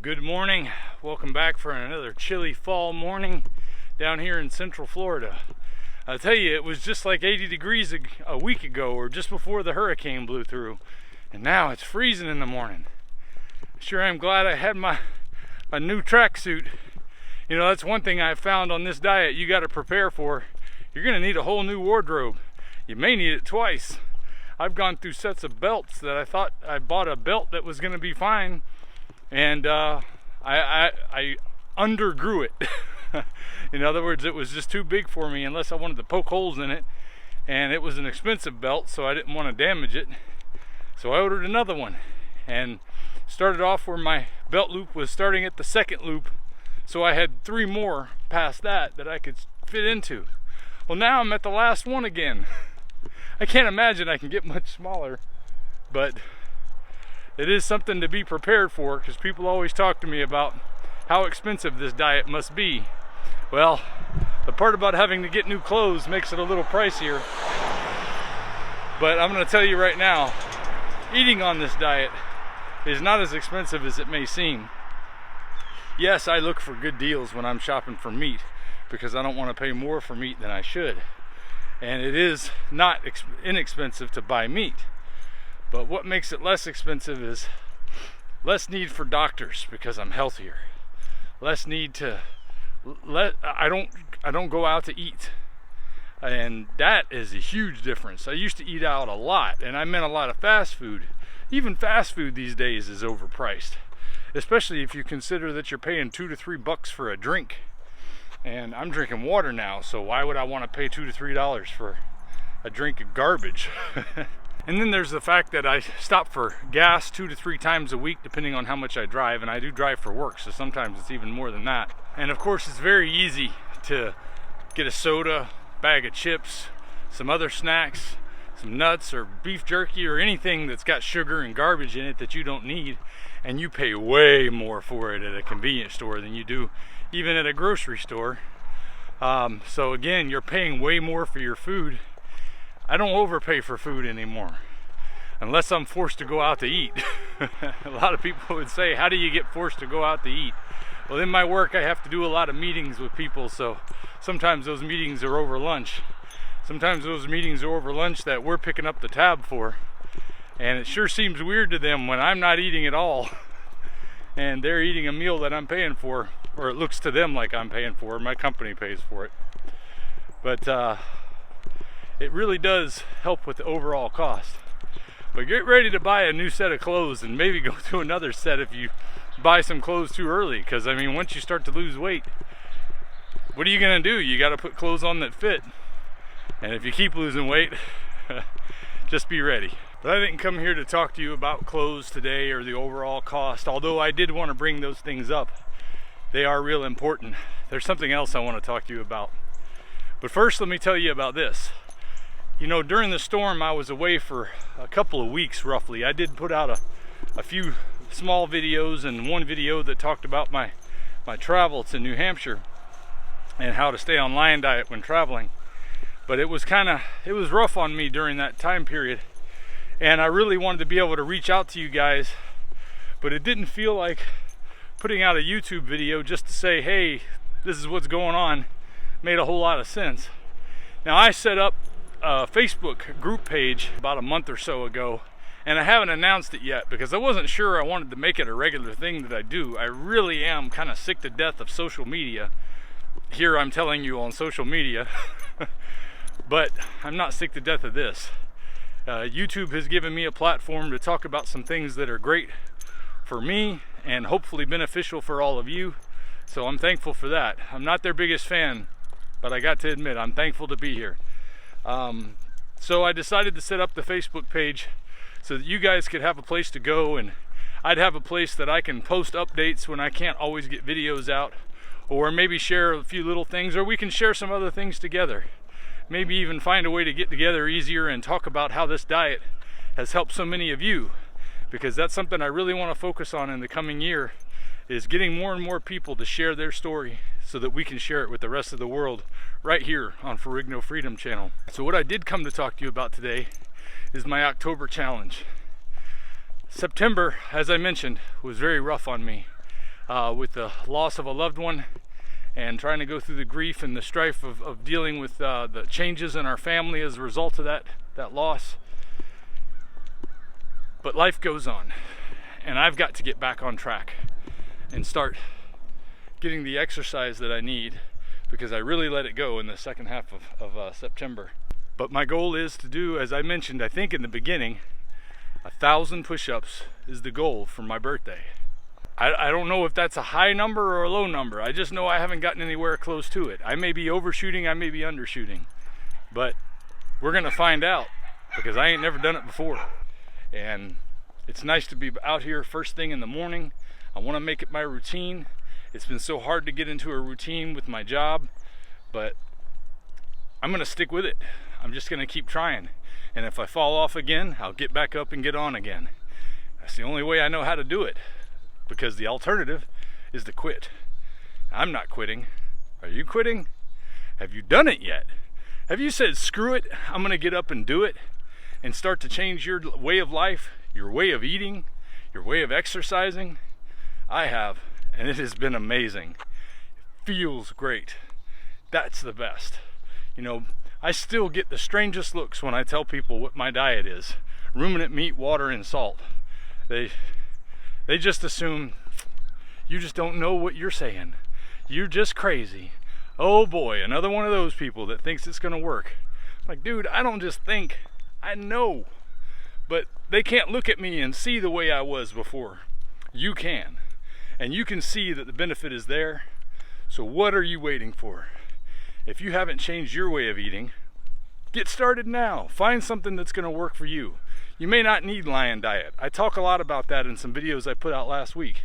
Good morning. Welcome back for another chilly fall morning down here in Central Florida. I'll tell you, it was just like 80 degrees a week ago, or just before the hurricane blew through, and now it's freezing in the morning. Sure, I'm glad I had my new tracksuit. You know, that's one thing I've found on this diet you got to prepare for. You're going to need a whole new wardrobe. You may need it twice. I've gone through sets of belts that I thought I bought a belt that was going to be fine, and I undergrew it. In other words, it was just too big for me unless I wanted to poke holes in it, and it was an expensive belt, so I didn't want to damage it. So I ordered another one and started off where my belt loop was starting at the second loop, so I had 3 more past that I could fit into. Well, now I'm at the last one again. I can't imagine I can get much smaller, but it is something to be prepared for, because people always talk to me about how expensive this diet must be. Well, the part about having to get new clothes makes it a little pricier, but I'm going to tell you right now, eating on this diet is not as expensive as it may seem. Yes, I look for good deals when I'm shopping for meat, because I don't want to pay more for meat than I should. And it is not inexpensive to buy meat. But what makes it less expensive is less need for doctors, because I'm healthier. Less need to I don't go out to eat. And that is a huge difference. I used to eat out a lot, and I meant a lot of fast food. Even fast food these days is overpriced, especially if you consider that you're paying $2 to $3 for a drink. And I'm drinking water now, so why would I want to pay $2 to $3 for a drink of garbage? And then there's the fact that I stop for gas 2 to 3 times a week, depending on how much I drive, and I do drive for work, so sometimes it's even more than that. And of course, it's very easy to get a soda, bag of chips, some other snacks, some nuts or beef jerky or anything that's got sugar and garbage in it that you don't need, and you pay way more for it at a convenience store than you do even at a grocery store. So again, you're paying way more for your food. I don't overpay for food anymore, unless I'm forced to go out to eat. A lot of people would say, how do you get forced to go out to eat? Well, in my work, I have to do a lot of meetings with people, so sometimes those meetings are over lunch. Sometimes those meetings are over lunch that we're picking up the tab for, and it sure seems weird to them when I'm not eating at all and they're eating a meal that I'm paying for, or it looks to them like I'm paying for, my company pays for it. But it really does help with the overall cost. But get ready to buy a new set of clothes, and maybe go to another set if you buy some clothes too early, because I mean, once you start to lose weight, what are you gonna do? You got to put clothes on that fit. And if you keep losing weight, just be ready. But I didn't come here to talk to you about clothes today or the overall cost, although I did want to bring those things up. They are real important. There's something else I want to talk to you about. But first, let me tell you about this. You know, during the storm, I was away for a couple of weeks roughly. I did put out a few small videos, and one video that talked about my travel to New Hampshire and how to stay on lion diet when traveling. But it was rough on me during that time period, and I really wanted to be able to reach out to you guys, but it didn't feel like putting out a YouTube video just to say, hey, this is what's going on, made a whole lot of sense. Now, I set up a Facebook group page about a month or so ago, and I haven't announced it yet because I wasn't sure I wanted to make it a regular thing that I do. I really am kind of sick to death of social media. Here I'm telling you on social media, but I'm not sick to death of this. YouTube has given me a platform to talk about some things that are great for me and hopefully beneficial for all of you. So I'm thankful for that. I'm not their biggest fan, but I got to admit, I'm thankful to be here. So I decided to set up the Facebook page so that you guys could have a place to go, and I'd have a place that I can post updates when I can't always get videos out, or maybe share a few little things, or we can share some other things together. Maybe even find a way to get together easier and talk about how this diet has helped so many of you, because that's something I really want to focus on in the coming year, is getting more and more people to share their story so that we can share it with the rest of the world right here on Ferrigno Freedom Channel. So what I did come to talk to you about today is my October challenge. September, as I mentioned, was very rough on me. with the loss of a loved one and trying to go through the grief and the strife of dealing with the changes in our family as a result of that loss. But life goes on, and I've got to get back on track and start getting the exercise that I need, because I really let it go in the second half of September. But my goal is to do, as I mentioned, I think in the beginning, 1,000 push-ups is the goal for my birthday. I don't know if that's a high number or a low number. I just know I haven't gotten anywhere close to it. I may be overshooting, I may be undershooting, but we're gonna find out, because I ain't never done it before. And it's nice to be out here first thing in the morning. I wanna make it my routine. It's been so hard to get into a routine with my job, but I'm gonna stick with it. I'm just gonna keep trying. And if I fall off again, I'll get back up and get on again. That's the only way I know how to do it, because the alternative is to quit. I'm not quitting. Are you quitting? Have you done it yet? Have you said, screw it, I'm gonna get up and do it, and start to change your way of life, your way of eating, your way of exercising? I have, and it has been amazing. It feels great. That's the best. You know, I still get the strangest looks when I tell people what my diet is. Ruminant meat, water, and salt. They just assume you just don't know what you're saying. You're just crazy. Oh boy, another one of those people that thinks it's gonna work. Like, dude, I don't just think, I know. But they can't look at me and see the way I was before. You can. And you can see that the benefit is there. So what are you waiting for? If you haven't changed your way of eating, get started now. Find something that's gonna work for you. You may not need lion diet. I talk a lot about that in some videos I put out last week.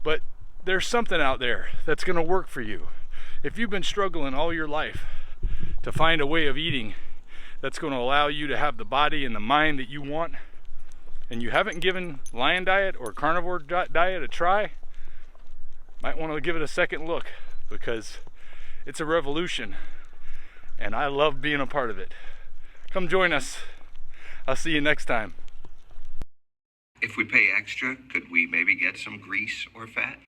But there's something out there that's gonna work for you. If you've been struggling all your life to find a way of eating that's gonna allow you to have the body and the mind that you want, and you haven't given lion diet or carnivore diet a try, might wanna give it a second look, because it's a revolution, and I love being a part of it. Come join us. I'll see you next time. If we pay extra, could we maybe get some grease or fat?